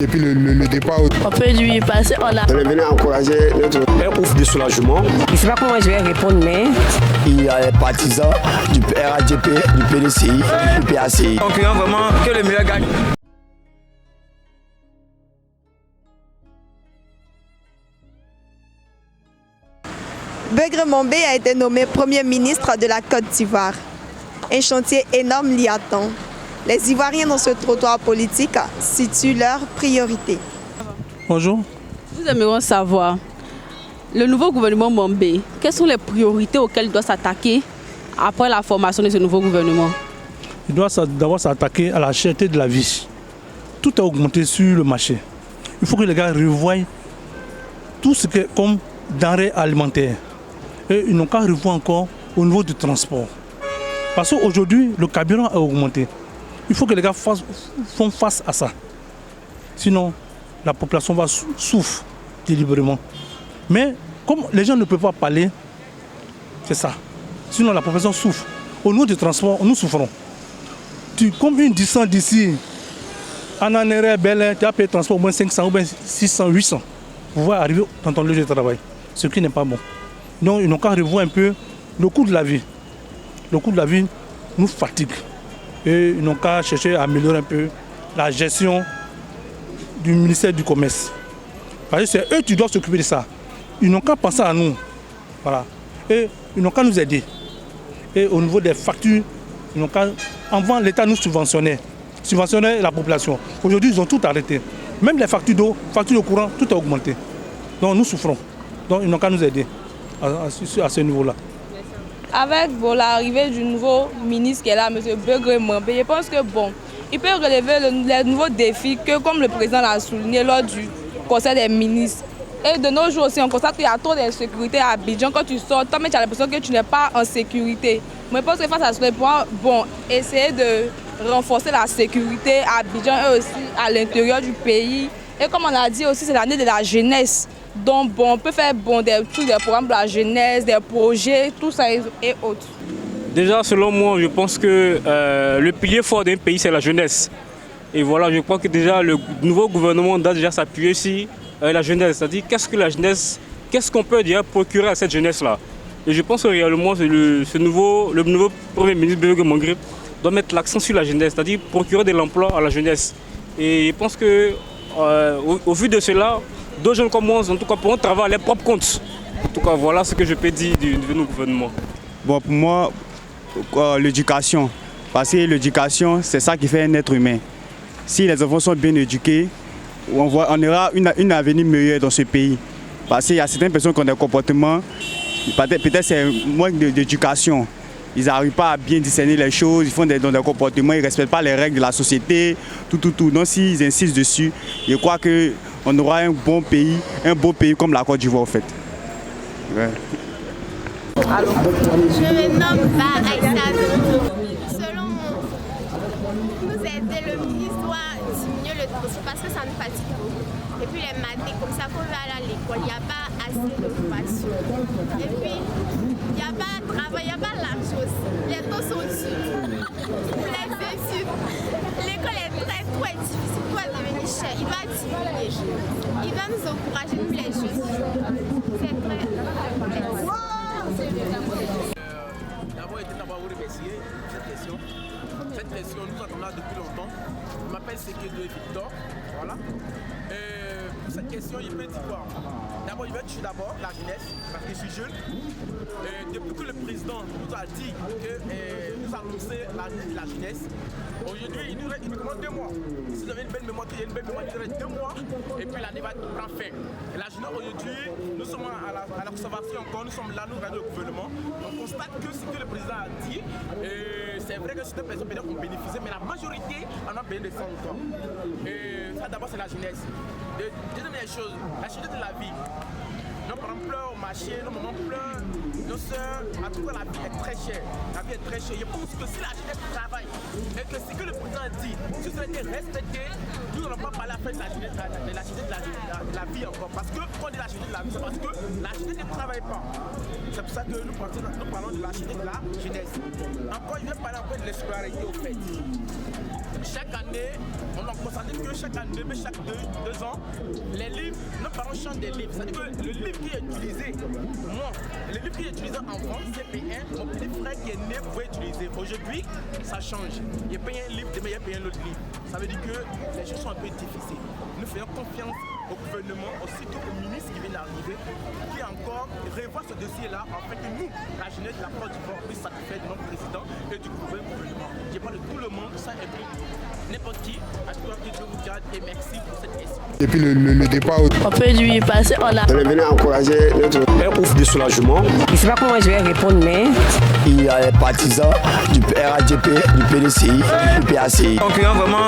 Depuis le départ, on peut lui passer, on est venu encourager notre ouf de soulagement. Je ne sais pas comment je vais répondre, mais il y a les partisans du RADP, du PDCI, du PACI. En criant vraiment que le meilleur gagne. Begremombe a été nommé Premier ministre de la Côte d'Ivoire. Un chantier énorme l'y attend. Les Ivoiriens dans ce trottoir politique situent leurs priorités. Bonjour. Nous aimerions savoir, le nouveau gouvernement Mombe, quelles sont les priorités auxquelles il doit s'attaquer après la formation de ce nouveau gouvernement? Il doit d'abord s'attaquer à la cherté de la vie. Tout a augmenté sur le marché. Il faut que les gars revoient tout ce qui est comme denrées alimentaires. Et ils n'ont qu'à revoir encore au niveau du transport. Parce qu'aujourd'hui, le carburant a augmenté. Il faut que les gars font face à ça. Sinon, la population va souffrir délibérément. Mais comme les gens ne peuvent pas parler, c'est ça. Sinon, la population souffre. Au niveau du transport, nous souffrons. Comme une distance d'ici, en Anéré, Bel, tu as payé le transport au moins 500 ou bien 600, 800 pour pouvoir arriver dans ton lieu de travail. Ce qui n'est pas bon. Donc, ils n'ont qu'à revoir un peu le coût de la vie. Le coût de la vie nous fatigue. Et ils n'ont qu'à chercher à améliorer un peu la gestion du ministère du Commerce. Parce que c'est eux qui doivent s'occuper de ça. Ils n'ont qu'à penser à nous. Voilà. Et ils n'ont qu'à nous aider. Et au niveau des factures, ils n'ont qu'à... Avant, l'État nous subventionnait la population. Aujourd'hui, ils ont tout arrêté. Même les factures d'eau, factures de courant, tout a augmenté. Donc nous souffrons. Donc ils n'ont qu'à nous aider à ce niveau-là. Avec l'arrivée du nouveau ministre qui est là, M. Begremombe, je pense que il peut relever les nouveaux défis que, comme le président l'a souligné lors du Conseil des ministres. Et de nos jours aussi, on constate qu'il y a trop d'insécurité à Abidjan. Quand tu sors, toi-même tu as l'impression que tu n'es pas en sécurité. Mais je pense que face à ce point, essayer de renforcer la sécurité à Abidjan et aussi à l'intérieur du pays. Et comme on a dit aussi, c'est l'année de la jeunesse. Donc on peut faire des programmes de la jeunesse, des projets, tout ça et autres. Déjà, selon moi, je pense que le pilier fort d'un pays, c'est la jeunesse. Et voilà, je crois que déjà le nouveau gouvernement doit déjà s'appuyer sur la jeunesse. C'est-à-dire, qu'est-ce que la jeunesse, qu'est-ce qu'on peut déjà procurer à cette jeunesse-là? Et je pense que réellement, le nouveau Premier ministre Begremombe doit mettre l'accent sur la jeunesse, c'est-à-dire procurer de l'emploi à la jeunesse. Et je pense que au vu de cela, d'autres jeunes comme moi, en tout cas, pourront travailler à leur propre compte. En tout cas, voilà ce que je peux dire du nouveau gouvernement. Bon, pour moi, l'éducation. Parce que l'éducation, c'est ça qui fait un être humain. Si les enfants sont bien éduqués, on aura une avenir meilleure dans ce pays. Parce qu'il y a certaines personnes qui ont des comportements, peut-être c'est un manque d'éducation. Ils n'arrivent pas à bien discerner les choses, ils font des comportements, ils ne respectent pas les règles de la société, tout. Donc s'ils insistent dessus, je crois qu'on aura un beau pays comme la Côte d'Ivoire en fait. Ouais. Je me nomme Aïssa. Selon nous aider, le ministre doit diminuer le transport parce que ça nous fatigue beaucoup. Et puis les matins, comme ça, quand on va à l'école, il n'y a pas assez de formation. Et puis, il n'y a pas de travail, il n'y a pas l'argent aussi. Les taux sont durs. Pour les études, l'école est trop difficile, tout va devenir cher. Il va diminuer. Il va nous encourager, nous les jeunes. C'est très complexe. D'abord, vous remercier pour cette question. Cette question, nous attendons depuis longtemps. Je m'appelle Sekedo Victor. Voilà. Pour cette question, il peut dire quoi? D'abord, il veut tuer la jeunesse, parce que je suis jeune. Depuis que le président nous a dit que nous annonçait la jeunesse, aujourd'hui, il nous demande 2 mois. Si vous avez une belle mémoire, il y a une belle mémoire, il nous reste 2 mois, et puis la débat prend fin. Et la jeunesse, aujourd'hui, nous sommes à la conservation encore, nous sommes là, nous regardons le gouvernement. On constate que ce que le président a dit, c'est vrai que certaines personnes peut-être ont bénéficié, mais la majorité en a bénéficié de ça encore. Ça d'abord, c'est la jeunesse. Deuxième chose, la jeunesse de la vie. Nos parents pleurent au marché, nos mamans pleurent, nos soeurs, en tout cas la vie est très chère. La vie est très chère. Je pense que si la jeunesse travaille et que ce que le président dit, si ça a été respecté, nous n'allons pas parler après de la jeunesse de la vie encore. Parce que quand on dit la jeunesse de la vie, c'est parce que la jeunesse ne travaille pas. C'est pour ça que nous parlons de la jeunesse de la jeunesse. Encore, je vais parler un peu de l'escolarité au fait. chaque année, on a constaté que chaque année, mais chaque deux ans, les livres, nos parents changent des livres. C'est-à-dire que le livre qui est utilisé, moi, le livre qui est utilisé en France, CP1, mon petit frère qui est né pouvait utiliser. Aujourd'hui, ça change. Il paye un livre, demain il paye un autre livre. Ça veut dire que les choses sont un peu difficiles. Nous faisons confiance au gouvernement, aussitôt au ministre qui vient d'arriver, qui encore revoit ce dossier-là, afin que nous, la jeunesse de la Côte d'Ivoire, puisse satisfaire de notre président et du gouvernement. Je parle de tout le monde, ça implique n'importe qui. À toi que Dieu vous garde et merci pour cette question. Depuis le départ, On peut lui passer, on a... on est venu encourager notre... Un ouf de soulagement. Je ne sais pas comment je vais répondre, mais... Il y a les partisans du RADP, du PDCI, du PACI. Donc vraiment